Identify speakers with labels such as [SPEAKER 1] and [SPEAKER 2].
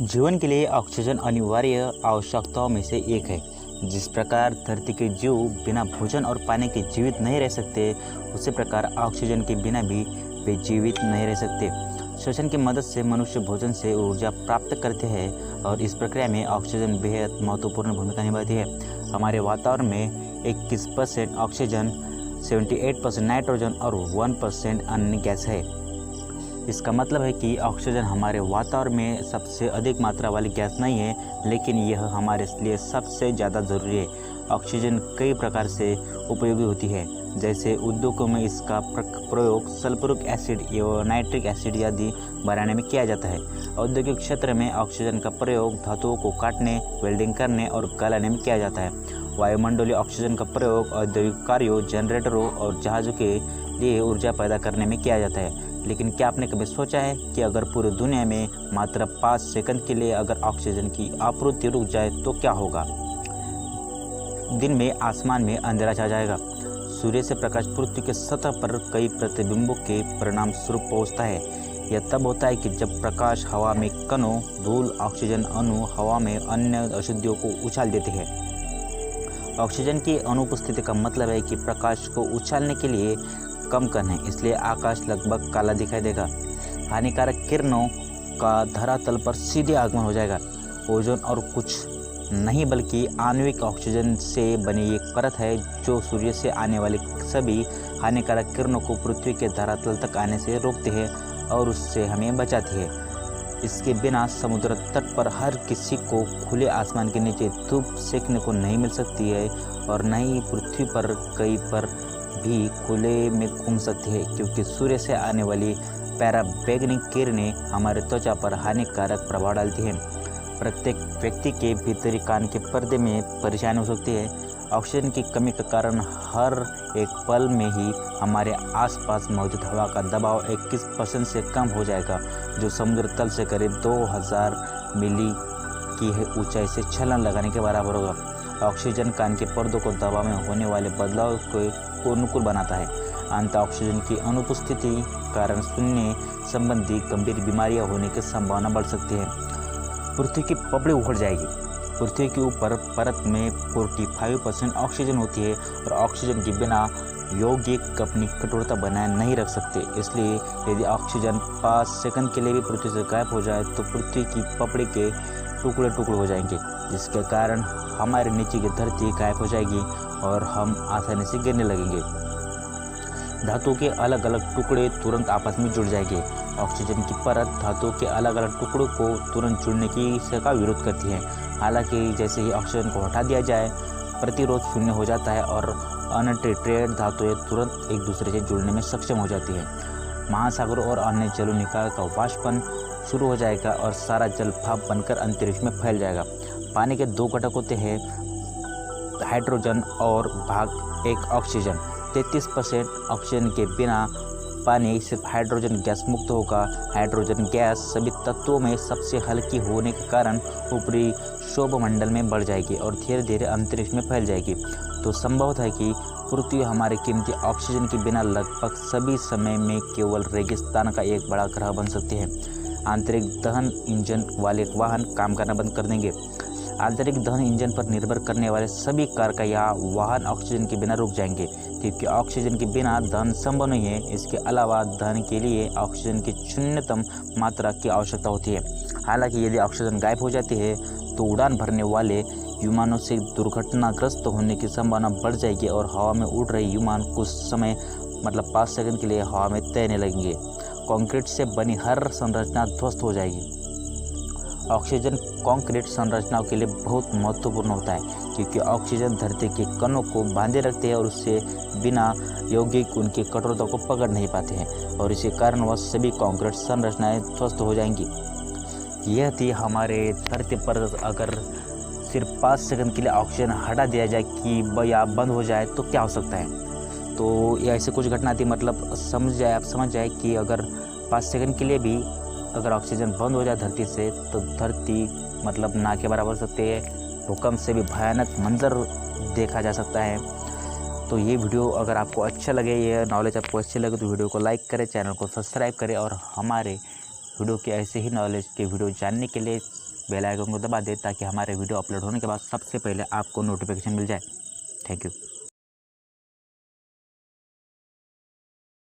[SPEAKER 1] जीवन के लिए ऑक्सीजन अनिवार्य आवश्यकताओं में से एक है। जिस प्रकार धरती के जीव बिना भोजन और पानी के जीवित नहीं रह सकते, उसी प्रकार ऑक्सीजन के बिना भी वे जीवित नहीं रह सकते। श्वसन की मदद से मनुष्य भोजन से ऊर्जा प्राप्त करते हैं और इस प्रक्रिया में ऑक्सीजन बेहद महत्वपूर्ण भूमिका निभाती है। हमारे वातावरण में 21% ऑक्सीजन, 78% नाइट्रोजन और 1% अन्य गैस है। इसका मतलब है कि ऑक्सीजन हमारे वातावरण में सबसे अधिक मात्रा वाली गैस नहीं है, लेकिन यह हमारे लिए सबसे ज़्यादा ज़रूरी है। ऑक्सीजन कई प्रकार से उपयोगी होती है, जैसे उद्योगों में इसका प्रयोग सल्फ्यूरिक एसिड या नाइट्रिक एसिड आदि बनाने में किया जाता है। औद्योगिक क्षेत्र में ऑक्सीजन का प्रयोग धातुओं को काटने, वेल्डिंग करने और गलाने में किया जाता है। वायुमंडलीय ऑक्सीजन का प्रयोग औद्योगिक कार्यों, जनरेटरों और जहाज़ों के लिए ऊर्जा पैदा करने में किया जाता है। लेकिन क्या आपने कभी सोचा है कि अगर पूरी दुनिया में मात्र 5 सेकंड के लिए अगर ऑक्सीजन की आपूर्ति रुक जाए तो क्या होगा? दिन में आसमान में अंधेरा छा जाएगा। सूर्य से प्रकाश पृथ्वी के सतह पर कई प्रतिबिंबों के परिणाम स्वरूप पहुँचता है। यह तब होता है कि जब प्रकाश हवा में कणों, धूल, ऑक्सीजन अणु हवा में अन्य अशुद्धियों को उछाल देते हैं। ऑक्सीजन की अनुपस्थिति का मतलब है कि प्रकाश को उछालने के लिए कम कण है, इसलिए आकाश लगभग काला दिखाई देगा। हानिकारक किरणों का धरातल पर सीधे आगमन हो जाएगा। ओजोन और कुछ नहीं बल्कि आणविक ऑक्सीजन से बनी एक परत है जो सूर्य से आने वाली सभी हानिकारक किरणों को पृथ्वी के धरातल तक आने से रोकती है और उससे हमें बचाती है। इसके बिना समुद्र तट पर हर किसी को खुले आसमान के नीचे धूप सेकने को नहीं मिल सकती है और न ही पृथ्वी पर कहीं पर भी खुले में घूम सकती है, क्योंकि सूर्य से आने वाली पराबैंगनी किरणें हमारे त्वचा पर हानिकारक प्रभाव डालती हैं। प्रत्येक व्यक्ति के भीतरी कान के पर्दे में परेशानी हो सकती है। ऑक्सीजन की कमी के कारण हर एक पल में ही हमारे आसपास मौजूद हवा का दबाव 21% से कम हो जाएगा, जो समुद्र तल से करीब 2000 मील की ऊंचाई से छलांग लगाने के बराबर होगा। ऑक्सीजन कान के पर्दों को दबाव में होने वाले बदलाव को अनुकूल बनाता है। अंत ऑक्सीजन की अनुपस्थिति कारण सुनने संबंधी गंभीर बीमारियां होने की संभावना बढ़ सकती है। पृथ्वी की पपड़ी उखड़ जाएगी। पृथ्वी के ऊपर परत में 45% ऑक्सीजन होती है और ऑक्सीजन के बिना यौगिक अपनी कठोरता बनाए नहीं रख सकते। इसलिए यदि ऑक्सीजन 5 सेकंड के लिए भी पृथ्वी से गायब हो जाए तो पृथ्वी की पपड़ी के टुकड़े टुकड़े हो जाएंगे, जिसके कारण हमारे नीचे की धरती गायब हो जाएगी और हम आसानी से गिरने लगेंगे। धातु के अलग अलग टुकड़े तुरंत आपस में जुड़ जाएंगे। ऑक्सीजन की परत धातु के अलग अलग टुकड़ों को तुरंत जुड़ने की का विरोध करती है। हालांकि जैसे ही ऑक्सीजन को हटा दिया जाए, प्रतिरोध शून्य हो जाता है और अनट्रीटेड धातुएं तुरंत एक दूसरे से जुड़ने में सक्षम हो जाती है। महासागरों और अन्य जलों निकाय का वाष्पन शुरू हो जाएगा और सारा जल भाप बनकर अंतरिक्ष में फैल जाएगा। पानी के 2 घटक होते हैं, हाइड्रोजन और भाग 1 ऑक्सीजन। 33% ऑक्सीजन के बिना पानी सिर्फ हाइड्रोजन गैस मुक्त होगा। हाइड्रोजन गैस सभी तत्वों में सबसे हल्की होने के कारण ऊपरी शोभमंडल में बढ़ जाएगी और धीरे धीरे अंतरिक्ष में फैल जाएगी। तो संभव है कि पृथ्वी हमारे कीमती ऑक्सीजन के बिना लगभग सभी समय में केवल रेगिस्तान का एक बड़ा ग्रह बन सकती है। आंतरिक दहन इंजन वाले वाहन काम करना बंद कर देंगे। आंतरिक दहन इंजन पर निर्भर करने वाले सभी कार या वाहन ऑक्सीजन के बिना रुक जाएंगे, क्योंकि ऑक्सीजन के बिना दहन संभव नहीं है। इसके अलावा दहन के लिए ऑक्सीजन की न्यूनतम मात्रा की आवश्यकता होती है। हालांकि यदि ऑक्सीजन गायब हो जाती है तो उड़ान भरने वाले विमानों से दुर्घटनाग्रस्त होने की संभावना बढ़ जाएगी और हवा में उड़ रहे विमान कुछ समय 5 सेकंड के लिए हवा में तैरने लगेंगे। कंक्रीट से बनी हर संरचना ध्वस्त हो जाएगी। ऑक्सीजन कंक्रीट संरचनाओं के लिए बहुत महत्वपूर्ण होता है, क्योंकि ऑक्सीजन धरती के कणों को बांधे रखते हैं और उससे बिना यौगिक उनकी कठोरता को पकड़ नहीं पाते हैं और इसी कारण वह सभी कंक्रीट संरचनाएं ध्वस्त हो जाएंगी। यह थी हमारे धरती पर अगर सिर्फ 5 सेकंड के लिए ऑक्सीजन हटा दिया जाए कि या बंद हो जाए तो क्या हो सकता है। तो ये ऐसे कुछ घटना थी, आप समझ जाए कि अगर 5 सेकंड के लिए भी अगर ऑक्सीजन बंद हो जाए धरती से तो धरती ना के बराबर हो सकती है। भूकंप से भी भयानक मंजर देखा जा सकता है। तो ये वीडियो अगर आपको अच्छा लगे, ये नॉलेज आपको अच्छी लगे तो वीडियो को लाइक करें, चैनल को सब्सक्राइब करें और हमारे वीडियो के ऐसे ही नॉलेज के वीडियो जानने के लिए बेल आइकन को दबा दें ताकि हमारे वीडियो अपलोड होने के बाद सबसे पहले आपको नोटिफिकेशन मिल जाए। Thank you.